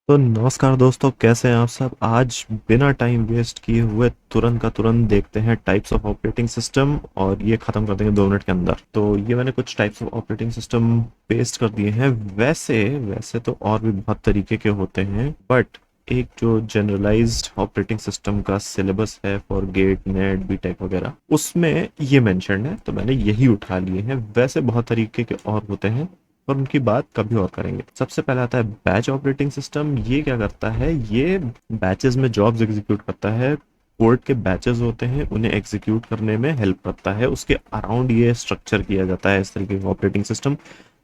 तो नमस्कार दोस्तों, कैसे हैं आप सब। आज बिना टाइम वेस्ट किए हुए तुरंत का तुरंत देखते हैं टाइप्स ऑफ ऑपरेटिंग सिस्टम और ये खत्म कर देंगे 2 मिनट के अंदर। तो ये मैंने कुछ types of operating system paste कर दिए हैं। वैसे वैसे तो और भी बहुत तरीके के होते हैं, बट एक जो जनरलाइज्ड ऑपरेटिंग सिस्टम का सिलेबस है फॉर गेट नेट बीटेक वगैरह, उसमें ये मेंशन है, तो मैंने यही उठा लिए हैं। वैसे बहुत तरीके के और होते हैं पर उनकी बात कभी और करेंगे। सबसे पहले आता है बैच ऑपरेटिंग सिस्टम। ये क्या करता है, ये बैचेस में जॉब्स एग्जीक्यूट करता है। कोड के बैचेस होते हैं, उन्हें एग्जीक्यूट करने में हेल्प करता है। उसके अराउंड ये स्ट्रक्चर किया जाता है इस तरीके का ऑपरेटिंग सिस्टम।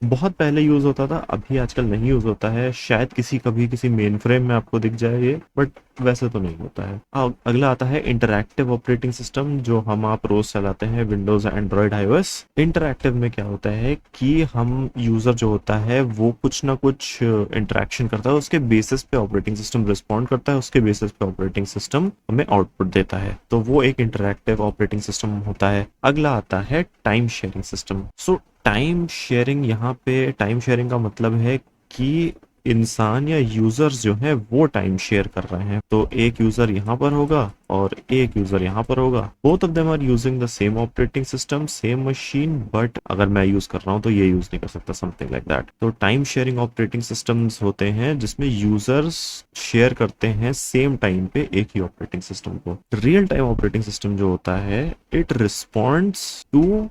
बहुत पहले यूज होता था, अभी आजकल नहीं यूज होता है। शायद कभी किसी मेन फ्रेम में आपको दिख जाए ये, बट वैसे तो नहीं होता है। अगला आता है इंटरैक्टिव ऑपरेटिंग सिस्टम, जो हम आप रोज चलाते हैं विंडोज एंड्रॉइड आईओएस। इंटरैक्टिव में क्या होता है कि हम यूजर जो होता है वो कुछ ना कुछ इंटरेक्शन करता है, उसके बेसिस पे ऑपरेटिंग सिस्टम रिस्पॉन्ड करता है, उसके बेसिस पे ऑपरेटिंग सिस्टम हमें आउटपुट देता है। तो वो एक इंटरैक्टिव ऑपरेटिंग सिस्टम होता है। अगला आता है टाइम शेयरिंग सिस्टम। सो टाइम शेयरिंग, यहाँ पे टाइम शेयरिंग का मतलब है कि इंसान या यूजर्स जो हैं वो टाइम शेयर कर रहे हैं। तो एक यूजर यहाँ पर होगा और एक यूजर यहाँ पर होगा। Both of them are using the same operating system, same machine, but अगर मैं यूज कर रहा हूँ तो ये यूज नहीं कर सकता, समथिंग लाइक दैट। तो टाइम शेयरिंग ऑपरेटिंग सिस्टम्स होते हैं जिसमें यूजर्स शेयर करते हैं सेम टाइम पे एक ही ऑपरेटिंग सिस्टम को। रियल टाइम ऑपरेटिंग सिस्टम जो होता है, it responds to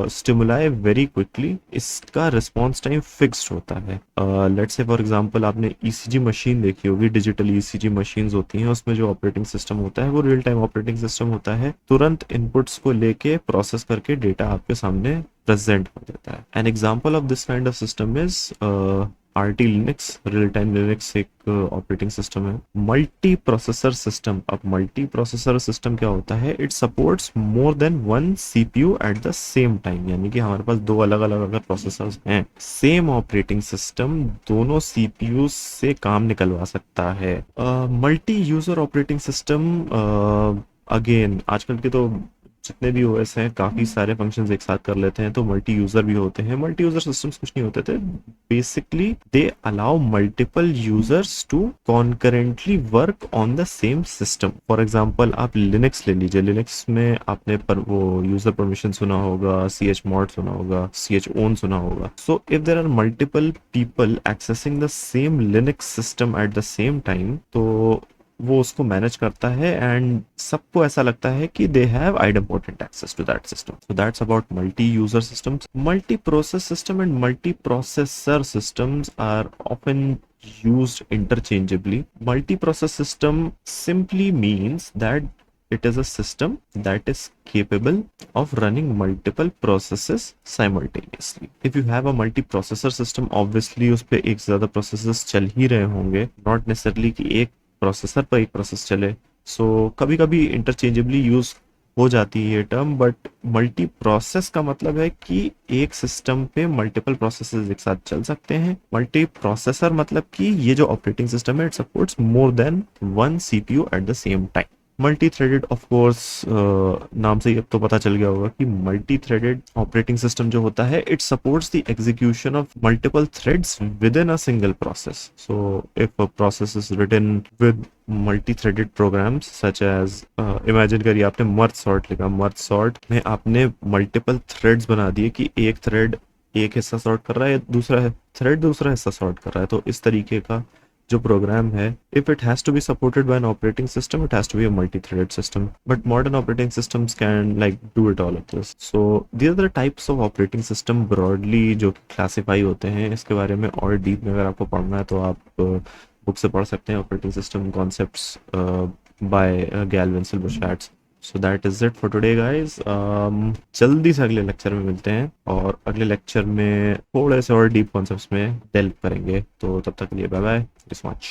stimuli very quickly. इसका रिस्पॉन्स टाइम फिक्स्ड होता है। लेट्स से फॉर एग्जांपल आपने ईसीजी मशीन देखी होगी, डिजिटल ईसीजी मशीन्स होती हैं, उसमें जो ऑपरेटिंग सिस्टम होता है वो रियल टाइम ऑपरेटिंग सिस्टम होता है। तुरंत इनपुट्स को लेके प्रोसेस करके डेटा आपके सामने प्रेजेंट कर देता है। An example of this kind of system is RT Linux. Real time Linux एक ऑपरेटिंग सिस्टम है। Multi processor system. अब मल्टी प्रोसेसर सिस्टम क्या होता है, it supports more than one CPU eight the same time. यानी कि हमारे पास दो अलग अलग अगर प्रोसेसर्स हैं, सेम ऑपरेटिंग सिस्टम दोनों सीपीयू से काम निकलवा सकता है। Multi user operating system, again आजकल के तो जितने भी ओएस हैं काफी सारे फंक्शंस एक साथ कर लेते हैं, तो मल्टी यूजर भी होते हैं। मल्टी यूजर सिस्टम्स कुछ नहीं होते थे, basically they allow multiple users to concurrently work on the same system. For example आप लिनक्स ले लीजिए। लिनक्स में आपने वो यूजर परमिशन सुना होगा, सी एच मॉड सुना होगा, सी एच ओन सुना होगा। So if there are multiple people accessing the same Linux system at the same time, तो वो उसको मैनेज करता है एंड सबको ऐसा लगता है कि they have idempotent access to that system. So that's about multi user systems. Multi process system and multi processor systems are often used interchangeably. Multi-process system simply means that it is a system that is capable of running multiple processes simultaneously. If you have a multi-processor system, obviously उस पे एक ज्यादा processes चल ही रहे होंगे, not necessarily कि एक processor पर एक प्रोसेस चले। सो कभी कभी इंटरचेंजेबली यूज हो जाती है ये टर्म, बट मल्टी प्रोसेस का मतलब है कि एक सिस्टम पे मल्टीपल प्रोसेसेस एक साथ चल सकते हैं। मल्टी प्रोसेसर मतलब कि ये जो ऑपरेटिंग सिस्टम है, it supports more than one CPU eight the same time. Multi threaded, of course नाम से ही अब तो पता चल गया होगा कि मल्टी थ्रेडेड ऑपरेटिंग सिस्टम जो होता है, it supports the execution of multiple threads within a single process. So if a process is written with multi threaded programs such as, imagine करिए आपने मर्ज सॉर्ट लिखा, merge sort में आपने multiple threads बना दिए कि एक thread एक हिस्सा सॉर्ट कर रहा है, दूसरा थ्रेड दूसरा हिस्सा सॉर्ट कर रहा है। तो इस तरीके का जो प्रोग्राम है, if it has to be supported by an operating system, it has to be a multi-threaded system, but modern operating systems can like do it all of this. So these are the types of operating system broadly जो classify होते हैं। इसके बारे में और deep में अगर आपको पढ़ना है तो आप बुक से पढ़ सकते हैं, operating system concepts by Gail Wenzel Bushats. So that is it for today guys. जल्दी से अगले लेक्चर में मिलते हैं और अगले लेक्चर में थोड़े से और डीप कॉन्सेप्ट्स में डेल्व करेंगे। तो तब तक के लिए बाय बाय, सो मच।